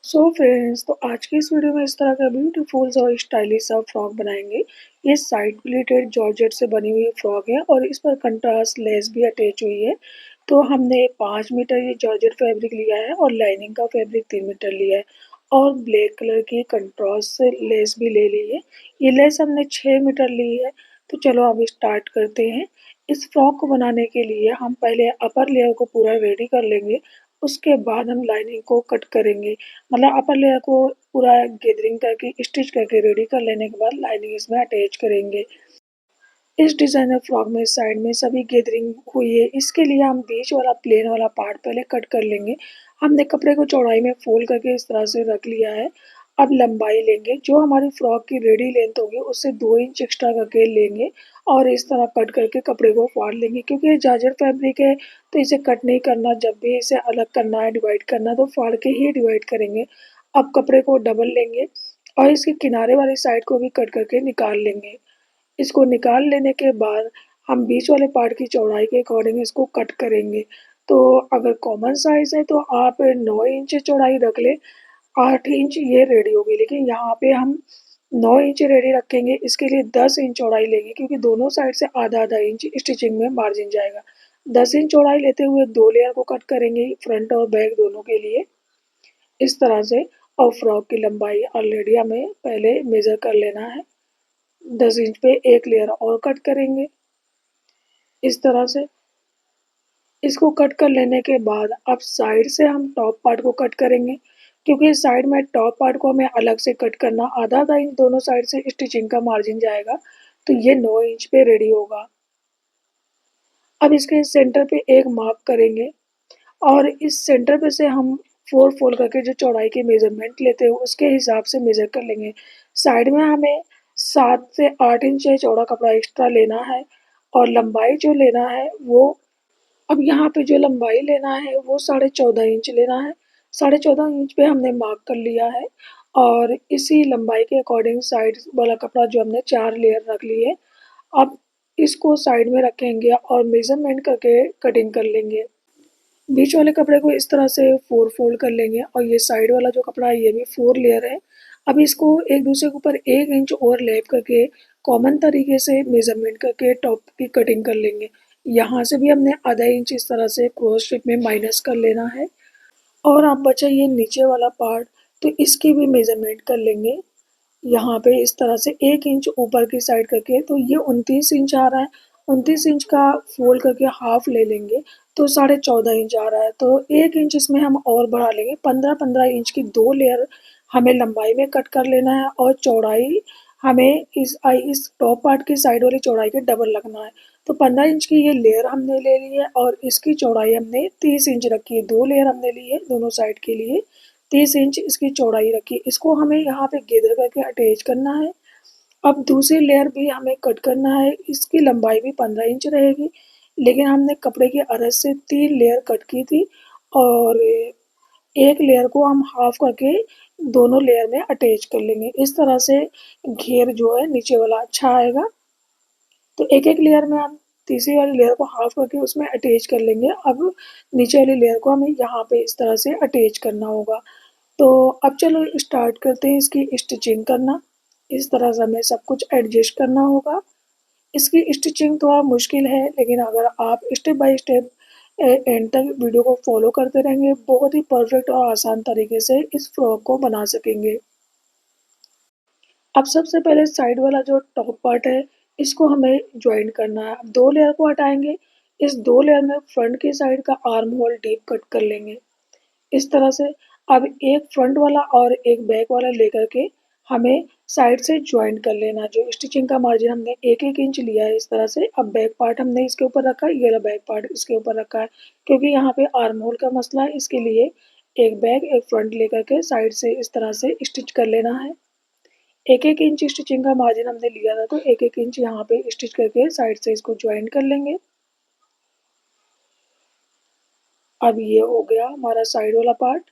So friends, तो आज की इस वीडियो में इस तरह का ब्यूटीफुल और स्टाइलिश सा फ्रॉक बनाएंगे। ये साइड प्लीटेड जॉर्जेट से बनी हुई फ्रॉक है और इस पर कंट्रास्ट लेस भी अटैच हुई है। तो हमने 5 मीटर ये जॉर्जेट फैब्रिक लिया है और लाइनिंग का फैब्रिक 3 मीटर लिया है और ब्लैक कलर की कंट्रास्ट से लेस भी ले ली है। ये लेस हमने 6 मीटर ली है। तो चलो अब स्टार्ट करते हैं। इस फ्रॉक को बनाने के लिए हम पहले अपर लेयर को पूरा रेडी कर लेंगे। उसके बाद हम लाइनिंग को कट करेंगे। मतलब अपर लेयर को पूरा गैदरिंग करके स्टिच करके रेडी कर लेने के बाद लाइनिंग इसमें अटैच करेंगे। इस डिजाइनर फ्रॉक में साइड में सभी गैदरिंग हुई है। इसके लिए हम बीच वाला प्लेन वाला पार्ट पहले कट कर लेंगे। हमने कपड़े को चौड़ाई में फोल्ड करके इस तरह से रख लिया है। अब लंबाई लेंगे, जो हमारी फ्रॉक की रेडी लेंथ होगी उससे 2 इंच एक्स्ट्रा करके लेंगे और इस तरह कट करके कपड़े को फाड़ लेंगे। क्योंकि ये जॉर्जेट फैब्रिक है तो इसे कट नहीं करना, जब भी इसे अलग करना है डिवाइड करना तो फाड़ के ही डिवाइड करेंगे। अब कपड़े को डबल लेंगे और इसके किनारे वाली साइड को भी कट करके निकाल लेंगे। इसको निकाल लेने के बाद हम बीच वाले पार्ट की चौड़ाई के अकॉर्डिंग इसको कट करेंगे। तो अगर कॉमन साइज़ है तो आप 9 इंच चौड़ाई रख लें, 8 इंच ये रेडी होगी। लेकिन यहाँ पे हम 9 इंच रेडी रखेंगे, इसके लिए 10 इंच चौड़ाई लेंगे क्योंकि दोनों साइड से आधा आधा इंच स्टिचिंग में मार्जिन जाएगा। 10 इंच चौड़ाई लेते हुए 2 लेयर को कट करेंगे, फ्रंट और बैक दोनों के लिए इस तरह से। और फ्रॉक की लंबाई ऑलरेडी हमें पहले मेज़र कर लेना है। 10 इंच पे एक लेयर और कट करेंगे इस तरह से। इसको कट कर लेने के बाद अब साइड से हम टॉप पार्ट को कट करेंगे। क्योंकि साइड में टॉप पार्ट को हमें अलग से कट करना, आधा आधा इंच दोनों साइड से स्टिचिंग का मार्जिन जाएगा। तो ये 9 इंच पे रेडी होगा। अब इसके सेंटर पे एक मार्क करेंगे और इस सेंटर पे से हम 4 फोल्ड करके जो चौड़ाई की मेजरमेंट लेते हैं उसके हिसाब से मेजर कर लेंगे। साइड में हमें 7 से 8 इंच चौड़ा कपड़ा एक्स्ट्रा लेना है और लंबाई जो लेना है वो, अब यहाँ पे जो लंबाई लेना है वो 14.5 इंच लेना है। 14.5 इंच पे हमने मार्क कर लिया है और इसी लंबाई के अकॉर्डिंग साइड वाला कपड़ा जो हमने 4 लेयर रख लिए, अब इसको साइड में रखेंगे और मेजरमेंट करके कटिंग कर लेंगे। बीच वाले कपड़े को इस तरह से 4 फोल्ड कर लेंगे और ये साइड वाला जो कपड़ा है ये भी 4 लेयर है। अब इसको एक दूसरे के ऊपर 1 इंच और लैप करके कॉमन तरीके से मेजरमेंट करके टॉप की कटिंग कर लेंगे। यहाँ से भी हमने आधा इंच इस तरह से क्रॉस शेप में माइनस कर लेना है। और अब बचा ये नीचे वाला पार्ट, तो इसकी भी मेजरमेंट कर लेंगे। यहाँ पे इस तरह से 1 इंच ऊपर की साइड करके, तो ये 29 इंच आ रहा है। 29 इंच का फोल्ड करके हाफ ले लेंगे तो 14.5 इंच आ रहा है। तो 1 इंच इसमें हम और बढ़ा लेंगे। 15-15 इंच की 2 लेयर हमें लंबाई में कट कर लेना है और चौड़ाई हमें इस टॉप पार्ट की साइड वाली चौड़ाई के डबल लगना है। तो 15 इंच की ये लेयर हमने ले ली है और इसकी चौड़ाई हमने 30 इंच रखी है। 2 लेयर हमने ली है दोनों साइड के लिए, 30 इंच इसकी चौड़ाई रखी। इसको हमें यहाँ पे गैदर करके अटैच करना है। अब दूसरी लेयर भी हमें कट करना है, इसकी लंबाई भी 15 इंच रहेगी। लेकिन हमने कपड़े की अरज से 3 लेयर कट की थी और एक लेयर को हम हाफ करके दोनों लेयर में अटैच कर लेंगे। इस तरह से घेर जो है नीचे वाला अच्छा आएगा। तो एक एक लेयर में हम तीसरी वाली लेयर को हाफ करके उसमें अटैच कर लेंगे। अब नीचे वाली लेयर को हमें यहाँ पे इस तरह से अटैच करना होगा। तो अब चलो स्टार्ट करते हैं इसकी स्टिचिंग करना। इस तरह से हमें सब कुछ एडजस्ट करना होगा। इसकी स्टिचिंग थोड़ा मुश्किल है, लेकिन अगर आप स्टेप बाय स्टेप एंड तक वीडियो को फॉलो करते रहेंगे बहुत ही परफेक्ट और आसान तरीके से इस फ्रॉक को बना सकेंगे। अब सबसे पहले साइड वाला जो टॉप पार्ट है इसको हमें ज्वाइन करना है। अब 2 लेयर को हटाएंगे। इस 2 लेयर में फ्रंट की साइड का आर्म होल डीप कट कर लेंगे इस तरह से। अब एक फ्रंट वाला और एक बैक वाला लेकर के हमें साइड से ज्वाइन कर लेना। जो स्टिचिंग का मार्जिन हमने 1-1 इंच लिया है इस तरह से। अब बैक पार्ट हमने इसके ऊपर रखा है, ये रहा बैक पार्ट इसके ऊपर रखा है। क्योंकि यहाँ पे आर्म होल का मसला है, इसके लिए एक बैक एक फ्रंट लेकर के साइड से इस तरह से स्टिच कर लेना है। 1-1 इंच स्टिचिंग का मार्जिन हमने लिया था तो 1-1 इंच यहाँ पे स्टिच करके साइड से इसको ज्वाइन कर लेंगे। अब ये हो गया हमारा साइड वाला पार्ट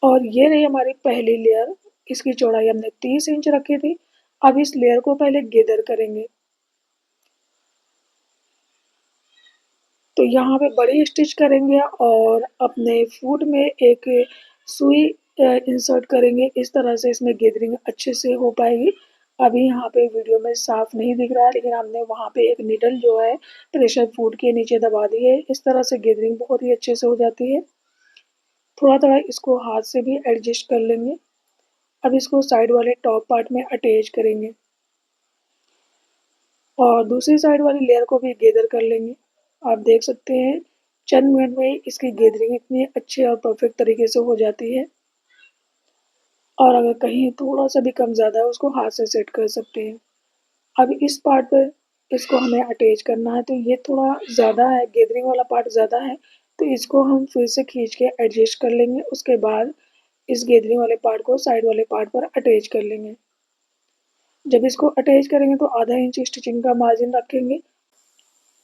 और ये रही हमारी पहली लेयर। इसकी चौड़ाई हमने 30 इंच रखी थी। अब इस लेयर को पहले गैदर करेंगे। तो यहाँ पे बड़ी स्टिच करेंगे और अपने फुट में एक सुई इंसर्ट करेंगे, इस तरह से इसमें गैदरिंग अच्छे से हो पाएगी। अभी यहाँ पे वीडियो में साफ नहीं दिख रहा है, लेकिन हमने वहाँ पे एक नीडल जो है प्रेशर फूड के नीचे दबा दी है। इस तरह से गैदरिंग बहुत ही अच्छे से हो जाती है। थोड़ा-थोड़ा इसको हाथ से भी एडजस्ट कर लेंगे। अब इसको साइड वाले टॉप पार्ट में अटैच करेंगे और दूसरी साइड वाली लेयर को भी गैदर कर लेंगे। आप देख सकते हैं चंद मिनट में ही इसकी गैदरिंग इतनी अच्छी और परफेक्ट तरीके से हो जाती है। और अगर कहीं थोड़ा-सा भी कम ज़्यादा है, उसको हाथ से सेट कर सकते हैं। अब इस पार्ट पर इसको हमें अटैच करना है, तो ये थोड़ा ज़्यादा है, गैदरिंग वाला पार्ट ज़्यादा है, तो इसको हम फिर से खींच के एडजस्ट कर लेंगे। उसके बाद इस गैदरिंग वाले पार्ट को साइड वाले पार्ट पर अटैच कर लेंगे। जब इसको अटैच करेंगे तो आधा इंच स्टिचिंग का मार्जिन रखेंगे।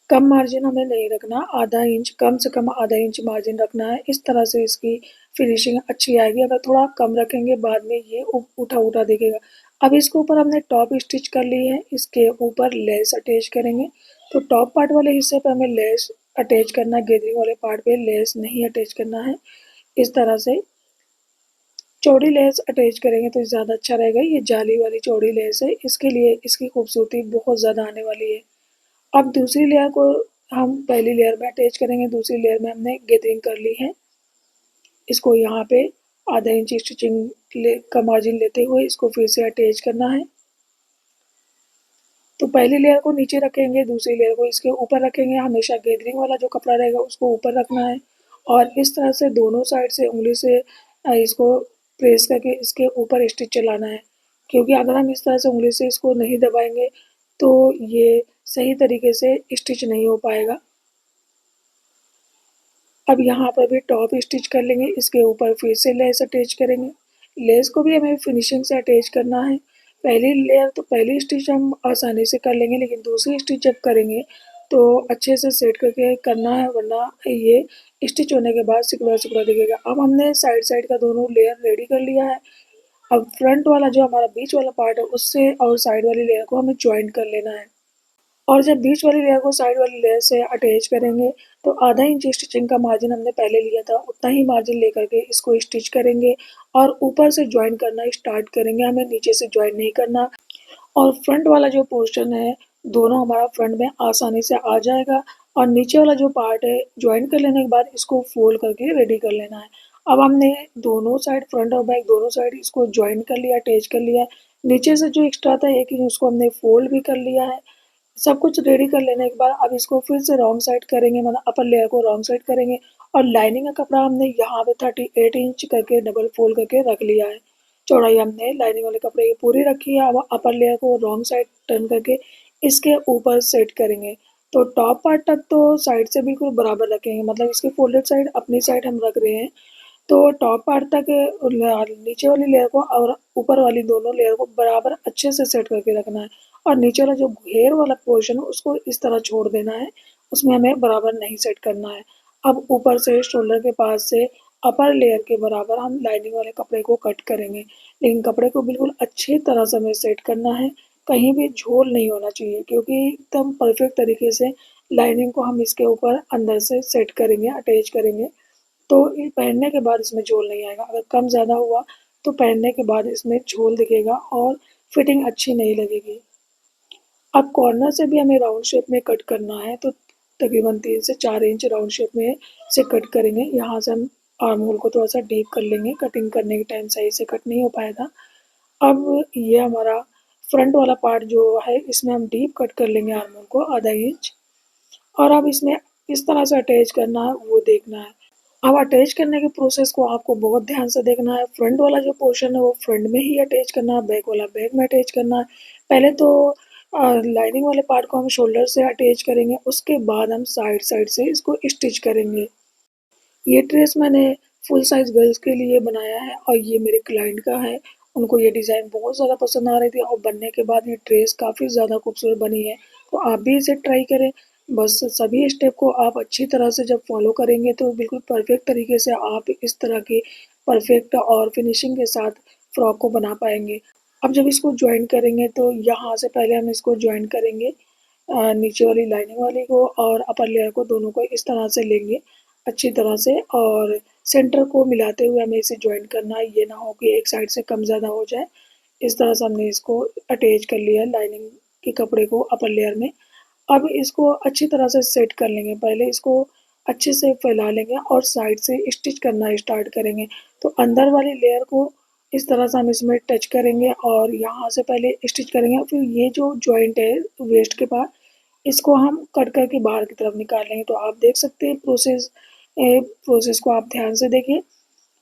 कम मार्जिन हमें नहीं रखना, आधा इंच, कम से कम आधा इंच मार्जिन रखना है। इस तरह से इसकी फिनिशिंग अच्छी आएगी। अगर थोड़ा कम रखेंगे बाद में ये उठा-उठा दिखेगा। अब इसके ऊपर हमने टॉप स्टिच कर ली है, इसके ऊपर लेस अटैच करेंगे। तो टॉप पार्ट वाले हिस्से पे हमें लेस अटैच करना है, गैदरिंग वाले पार्ट पे लेस नहीं अटैच करना है। इस तरह से चौड़ी लेस अटैच करेंगे तो ज़्यादा अच्छा रहेगा। ये जाली वाली चौड़ी लेस है, इसके लिए इसकी खूबसूरती बहुत ज़्यादा आने वाली है। अब दूसरी लेयर को हम पहली लेयर में अटैच करेंगे, दूसरी लेयर में हमने गैदरिंग कर ली है। इसको यहाँ पे आधा इंच स्टिचिंग का मार्जिन लेते हुए इसको फिर से अटैच करना है। तो पहली लेयर को नीचे रखेंगे, दूसरी लेयर को इसके ऊपर रखेंगे। हमेशा गैदरिंग वाला जो कपड़ा रहेगा उसको ऊपर रखना है और इस तरह से दोनों साइड से उंगली से इसको प्रेस करके इसके ऊपर स्टिच चलाना है, क्योंकि अगर हम इस तरह से उंगली से इसको नहीं दबाएंगे तो ये सही तरीके से स्टिच नहीं हो पाएगा। अब यहाँ पर भी टॉप स्टिच कर लेंगे, इसके ऊपर फिर से लेस अटैच करेंगे। लेस को भी हमें फिनिशिंग से अटैच करना है। पहली लेयर तो पहली स्टिच हम आसानी से कर लेंगे, लेकिन दूसरी स्टिच जब करेंगे तो अच्छे से सेट करके करना है, वरना ये स्टिच होने के बाद सिकुड़ा-सिकुड़ा दिखेगा। अब हमने साइड-साइड का दोनों लेयर रेडी कर लिया है। अब फ्रंट वाला जो हमारा बीच वाला पार्ट है उससे और साइड वाली लेयर को हमें जॉइंट कर लेना है। और जब बीच वाली लेयर को साइड वाली लेयर से अटैच करेंगे तो आधा इंच स्टिचिंग का मार्जिन हमने पहले लिया था, उतना ही मार्जिन लेकर के इसको स्टिच करेंगे और ऊपर से जॉइन करना स्टार्ट करेंगे। हमें नीचे से जॉइन नहीं करना और फ्रंट वाला जो पोर्शन है दोनों हमारा फ्रंट में आसानी से आ जाएगा और नीचे वाला जो पार्ट है जॉइन कर लेने के बाद इसको फोल्ड करके रेडी कर लेना है। अब हमने दोनों साइड फ्रंट और बैक दोनों साइड इसको जॉइन कर लिया, अटैच कर लिया है। नीचे से जो एक्स्ट्रा था 1 इंच उसको हमने फोल्ड भी कर लिया है। सब कुछ रेडी कर लेने के बाद अब इसको फिर से रॉन्ग साइड करेंगे, मतलब अपर लेयर को रॉन्ग साइड करेंगे और लाइनिंग का कपड़ा हमने यहाँ पे 38 इंच करके डबल फोल्ड करके रख लिया है। चौड़ाई हमने लाइनिंग वाले कपड़े की पूरी रखी है। अब अपर लेयर को रॉन्ग साइड टर्न करके इसके ऊपर सेट करेंगे। तो टॉप पार्ट तक तो साइड से बिल्कुल बराबर रखेंगे, मतलब इसकी फोल्डेड साइड अपनी साइड हम रख रहे हैं। तो टॉप पार्ट तक नीचे वाली लेयर को और ऊपर वाली दोनों लेयर को बराबर अच्छे से सेट करके रखना है और नीचे वाला जो घेर वाला पोर्शन है उसको इस तरह छोड़ देना है, उसमें हमें बराबर नहीं सेट करना है। अब ऊपर से शोल्डर के पास से अपर लेयर के बराबर हम लाइनिंग वाले कपड़े को कट करेंगे, लेकिन कपड़े को बिल्कुल अच्छी तरह से हमें सेट करना है, कहीं भी झोल नहीं होना चाहिए, क्योंकि एकदम परफेक्ट तरीके से लाइनिंग को हम इसके ऊपर अंदर से सेट करेंगे, अटैच करेंगे। तो ये पहनने के बाद इसमें झोल नहीं आएगा। अगर कम ज़्यादा हुआ तो पहनने के बाद इसमें झोल दिखेगा और फिटिंग अच्छी नहीं लगेगी। अब कॉर्नर से भी हमें राउंड शेप में कट करना है, तो तकरीबन 3 से 4 इंच राउंड शेप में से कट करेंगे। यहाँ से हम आर्म होल को थोड़ा सा डीप कर लेंगे, कटिंग करने के टाइम सही से कट नहीं हो पाएगा। अब ये हमारा फ्रंट वाला पार्ट जो है इसमें हम डीप कट कर लेंगे आर्म होल को आधा इंच और अब इसमें किस तरह से अटैच करना है वो देखना है। अब अटैच करने के प्रोसेस को आपको बहुत ध्यान से देखना है। फ्रंट वाला जो पोर्शन है वो फ्रंट में ही अटैच करना है, बैक वाला बैक में अटैच करना है। पहले तो लाइनिंग वाले पार्ट को हम शोल्डर से अटैच करेंगे, उसके बाद हम साइड साइड से इसको स्टिच करेंगे। ये ड्रेस मैंने फुल साइज़ गर्ल्स के लिए बनाया है और ये मेरे क्लाइंट का है। उनको ये डिज़ाइन बहुत ज़्यादा पसंद आ रही थी और बनने के बाद ये ड्रेस काफ़ी ज़्यादा खूबसूरत बनी है। तो आप भी इसे ट्राई करें। बस सभी स्टेप को आप अच्छी तरह से जब फॉलो करेंगे तो बिल्कुल परफेक्ट तरीके से आप इस तरह की परफेक्ट और फिनिशिंग के साथ फ्रॉक को बना पाएँगे। अब जब इसको जॉइन करेंगे तो यहाँ से पहले हम इसको जॉइन करेंगे नीचे वाली लाइनिंग वाली को और अपर लेयर को, दोनों को इस तरह से लेंगे अच्छी तरह से और सेंटर को मिलाते हुए हमें इसे जॉइन करना है, ये ना हो कि एक साइड से कम ज़्यादा हो जाए। इस तरह से हमने इसको अटैच कर लिया लाइनिंग के कपड़े को अपर लेयर में। अब इसको अच्छी तरह से सेट कर लेंगे। पहले इसको अच्छे से फैला लेंगे और साइड से स्टिच करना स्टार्ट करेंगे। तो अंदर वाली लेयर को इस तरह से हम इसमें टच करेंगे और यहाँ से पहले स्टिच करेंगे। फिर ये जो जॉइंट है वेस्ट के पास, इसको हम कट करके बाहर की तरफ निकाल लेंगे। तो आप देख सकते हैं प्रोसेस को आप ध्यान से देखिए।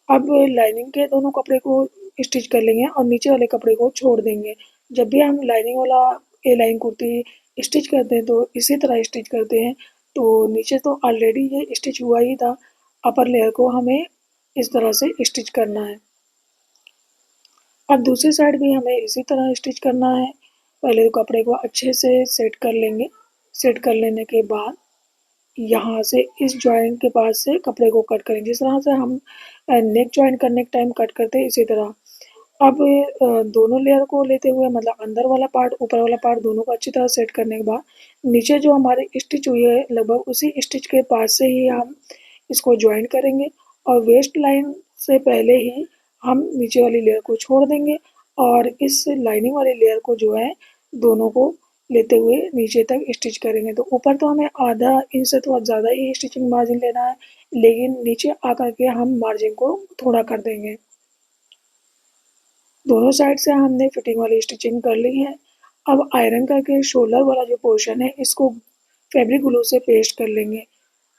अब लाइनिंग के दोनों कपड़े को स्टिच कर लेंगे और नीचे वाले कपड़े को छोड़ देंगे। जब भी हम लाइनिंग वाला ए लाइन कुर्ती स्टिच करते हैं तो इसी तरह स्टिच करते हैं। तो नीचे तो ऑलरेडी ये स्टिच हुआ ही था, अपर लेयर को हमें इस तरह से स्टिच करना है। अब दूसरी साइड भी हमें इसी तरह स्टिच करना है। पहले तो कपड़े को अच्छे से सेट कर लेंगे। सेट कर लेने के बाद यहाँ से इस जॉइंट के पास से कपड़े को कट करेंगे। जिस तरह से हम नेक जॉइन करने के टाइम कट करते हैं इसी तरह। अब दोनों लेयर को लेते हुए मतलब अंदर वाला पार्ट ऊपर वाला पार्ट दोनों को अच्छी तरह सेट करने के बाद नीचे जो हमारी स्टिच हुई है लगभग उसी स्टिच के पास से ही हम इसको जॉइन करेंगे और वेस्ट लाइन से पहले ही हम नीचे वाली लेयर को छोड़ देंगे और इस लाइनिंग वाली लेयर को जो है दोनों को लेते हुए नीचे तक स्टिच करेंगे। तो ऊपर तो हमें आधा इंच से थोड़ा ज़्यादा ही स्टिचिंग मार्जिन लेना है, लेकिन नीचे आकर के हम मार्जिन को थोड़ा कर देंगे। दोनों साइड से हमने फिटिंग वाली स्टिचिंग कर ली है। अब आयरन करके शोल्डर वाला जो पोर्शन है इसको फैब्रिक ग्लू से पेस्ट कर लेंगे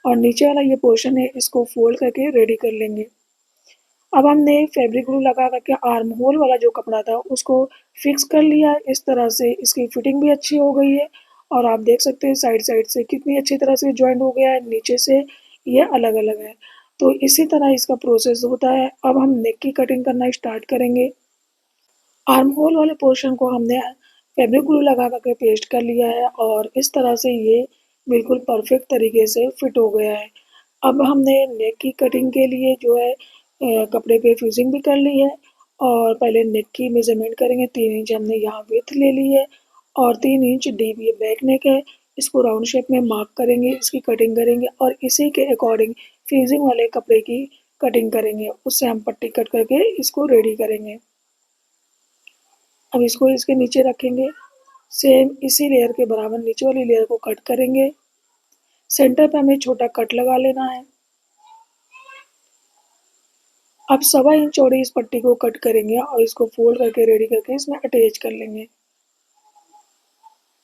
और नीचे वाला ये पोर्शन है इसको फोल्ड करके रेडी कर लेंगे। अब हमने फैब्रिक ग्लू लगा करके आर्म होल वाला जो कपड़ा था उसको फिक्स कर लिया है। इस तरह से इसकी फिटिंग भी अच्छी हो गई है और आप देख सकते हैं साइड साइड से कितनी अच्छी तरह से जॉइंट हो गया है, नीचे से ये अलग अलग है। तो इसी तरह इसका प्रोसेस होता है। अब हम नेक की कटिंग करना स्टार्ट करेंगे। आर्म होल वाले पोर्शन को हमने फैब्रिक ग्लू लगा करके पेस्ट कर लिया है और इस तरह से ये बिल्कुल परफेक्ट तरीके से फिट हो गया है। अब हमने नेक की कटिंग के लिए जो है कपड़े पे फ्यूजिंग भी कर ली है और पहले नेक की मेजरमेंट करेंगे। 3 इंच हमने यहाँ विड्थ ले ली है और 3 इंच डीप ये बैक नेक है। इसको राउंड शेप में मार्क करेंगे, इसकी कटिंग करेंगे और इसी के अकॉर्डिंग फ्यूजिंग वाले कपड़े की कटिंग करेंगे। उससे हम पट्टी कट करके इसको रेडी करेंगे। अब इसको इसके नीचे रखेंगे। सेम इसी लेयर के बराबर नीचे वाली लेयर को कट करेंगे। सेंटर पे हमें छोटा कट लगा लेना है। अब 1.25 इंच चौड़ी इस पट्टी को कट करेंगे और इसको फोल्ड करके रेडी करके इसमें अटैच कर लेंगे।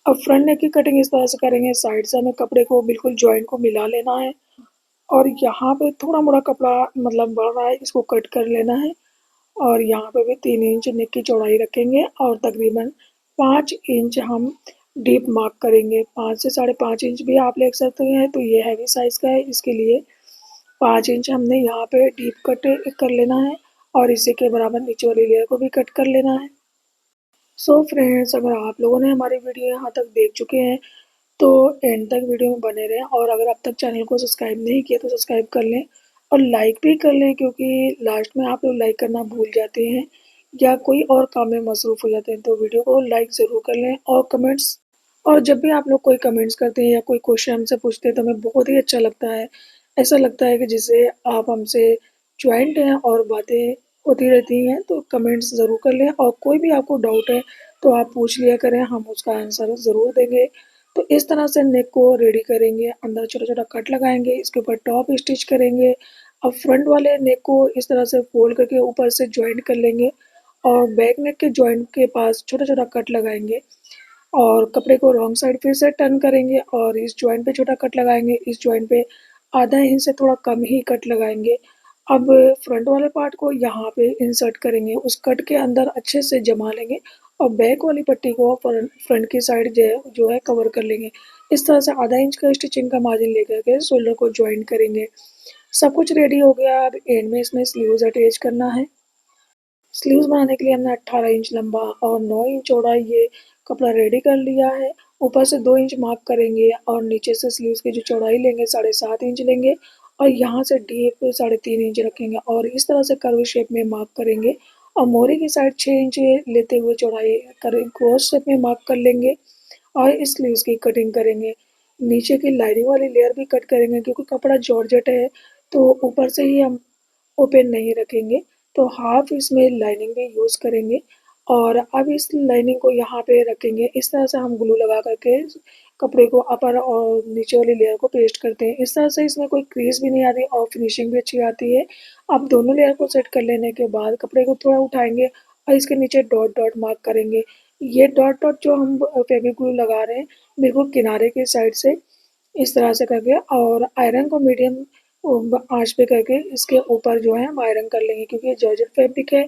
अब फ्रंट नेक की कटिंग इस तरह से करेंगे। साइड से हमें कपड़े को बिल्कुल जॉइंट को मिला लेना है और यहाँ पे थोड़ा मोड़ा कपड़ा मतलब बढ़ रहा है, इसको कट कर लेना है और यहाँ पे भी 3 इंच नेक की चौड़ाई रखेंगे और तकरीबन 5 इंच हम डीप मार्क करेंगे। 5 से 5.5 इंच भी आप ले सकते हैं। तो ये हैवी साइज का है, इसके लिए 5 इंच हमने यहाँ पे डीप कट कर लेना है और इसी के बराबर नीचे वाली लेयर को भी कट कर लेना है। सो फ्रेंड्स, अगर आप लोगों ने हमारी वीडियो यहाँ तक देख चुके हैं तो एंड तक वीडियो में बने रहें और अगर अब तक चैनल को सब्सक्राइब नहीं किया तो सब्सक्राइब कर लें और लाइक भी कर लें, क्योंकि लास्ट में आप लोग लाइक करना भूल जाते हैं या कोई और काम में मसरूफ़ हो जाते हैं। तो वीडियो को लाइक ज़रूर कर लें और कमेंट्स, और जब भी आप लोग कोई कमेंट्स करते हैं या कोई क्वेश्चन हमसे पूछते हैं तो हमें बहुत ही अच्छा लगता है। ऐसा लगता है कि जैसे आप हमसे जॉइंट हैं और बातें होती रहती हैं। तो कमेंट्स ज़रूर कर लें और कोई भी आपको डाउट है तो आप पूछ लिया करें, हम उसका आंसर ज़रूर देंगे। तो इस तरह से नेक को रेडी करेंगे। अंदर छोटा-छोटा कट लगाएँगे, इसके ऊपर टॉप स्टिच करेंगे। अब फ्रंट वाले नेक को इस तरह से फोल्ड करके ऊपर से जॉइंट कर लेंगे और बैक नेक के जॉइंट के पास छोटा-छोटा कट लगाएँगे और कपड़े को रॉन्ग साइड फिर से टर्न करेंगे और इस जॉइंट पे छोटा कट लगाएँगे। इस जॉइंट पे आधा इंच से थोड़ा कम ही कट लगाएँगे। अब फ्रंट वाले पार्ट को यहाँ पे इंसर्ट करेंगे, उस कट के अंदर अच्छे से जमा लेंगे और बैक वाली पट्टी को फ्रंट की साइड जो है कवर कर लेंगे। इस तरह से आधा इंच का स्टिचिंग का मार्जिन लेकर के शोल्डर को जॉइन करेंगे। सब कुछ रेडी हो गया। अब एंड में इसमें स्लीव्स अटैच करना है। स्लीव्स बनाने के लिए हमने 18 इंच लंबा और 9 इंच चौड़ा ये कपड़ा रेडी कर लिया है। ऊपर से 2 इंच मार्क करेंगे और नीचे से स्लीव्स की जो चौड़ाई लेंगे 7.5 इंच लेंगे और यहाँ से डीप 3.5 इंच रखेंगे और इस तरह से कर्व शेप में मार्क करेंगे और मोहरी की साइड 6 इंच लेते हुए चौड़ाई कर क्रॉस शेप में मार्क कर लेंगे और इस स्लीव्स की कटिंग करेंगे। नीचे की लाइनिंग वाली लेयर भी कट करेंगे क्योंकि कपड़ा जॉर्जेट है तो ऊपर से ही हम ओपन नहीं रखेंगे। तो हाफ इसमें लाइनिंग भी यूज़ करेंगे और अब इस लाइनिंग को यहाँ पे रखेंगे। इस तरह से हम ग्लू लगा करके कपड़े को अपर और नीचे वाली लेयर को पेस्ट करते हैं। इस तरह से इसमें कोई क्रीज भी नहीं आती और फिनिशिंग भी अच्छी आती है। अब दोनों लेयर को सेट कर लेने के बाद कपड़े को थोड़ा उठाएंगे और इसके नीचे डॉट डॉट मार्क करेंगे। ये डॉट डॉट जो हम फेविक्विक लगा रहे हैं बिल्कुल किनारे के साइड से इस तरह से करके और आयरन को मीडियम आंच पे करके इसके ऊपर जो है हम आयरन कर लेंगे क्योंकि ये जॉर्जेट फैब्रिक है।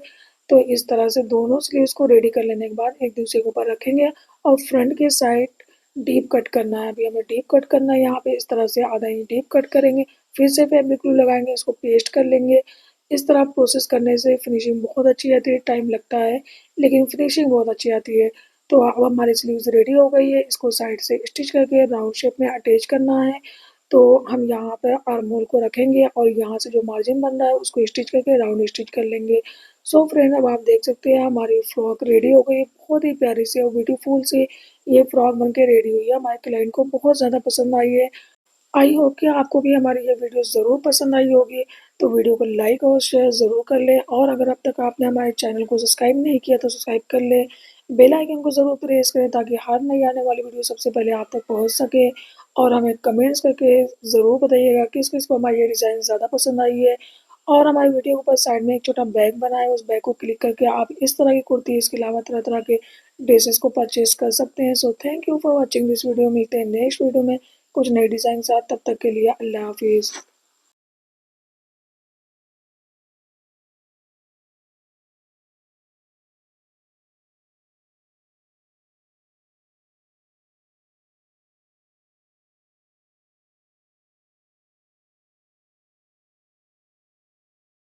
तो इस तरह से दोनों स्लीव्स को रेडी कर लेने के बाद एक दूसरे के ऊपर रखेंगे और फ्रंट के साइड डीप कट करना है। अभी हमें डीप कट करना है, यहाँ पे इस तरह से आधा इंच डीप कट करेंगे, फिर से फैब्रिक ग्लू लगाएंगे, इसको पेस्ट कर लेंगे। इस तरह प्रोसेस करने से फिनिशिंग बहुत अच्छी आती है, टाइम लगता है लेकिन फिनिशिंग बहुत अच्छी आती है। तो अब हमारी स्लीव्स रेडी हो गई है, इसको साइड से स्टिच करके राउंड शेप में अटैच करना है। तो हम यहाँ पर आर्म होल को रखेंगे और यहाँ से जो मार्जिन बन रहा है उसको स्टिच करके राउंड स्टिच कर लेंगे। सो फ्रेंड, अब आप देख सकते हैं हमारी फ्रॉक रेडी हो गई। बहुत ही प्यारी सी और ब्यूटीफुल सी ये फ्रॉक बनके रेडी हुई है। हमारे क्लाइंट को बहुत ज़्यादा पसंद आई है। आई होप कि आपको भी हमारी ये वीडियो ज़रूर पसंद आई होगी। तो वीडियो को लाइक और शेयर ज़रूर कर लें और अगर अब तक आपने हमारे चैनल को सब्सक्राइब नहीं किया तो सब्सक्राइब कर लें। बेल आइकन को ज़रूर प्रेस करें ताकि हर नई आने वाली वीडियो सबसे पहले आप तक पहुंच सके। और हमें कमेंट्स करके ज़रूर बताइएगा किस किस को हमारी ये डिज़ाइन ज़्यादा पसंद आई है। और हमारी वीडियो के ऊपर साइड में एक छोटा बैग बना है, उस बैग को क्लिक करके आप इस तरह की कुर्ती इसके अलावा तरह तरह के ड्रेसेस को परचेज कर सकते हैं। So thank you for watching this video. मिलते हैं नेक्स्ट वीडियो में कुछ नए डिज़ाइन साथ, तब तक के लिए अल्लाह हाफिज़।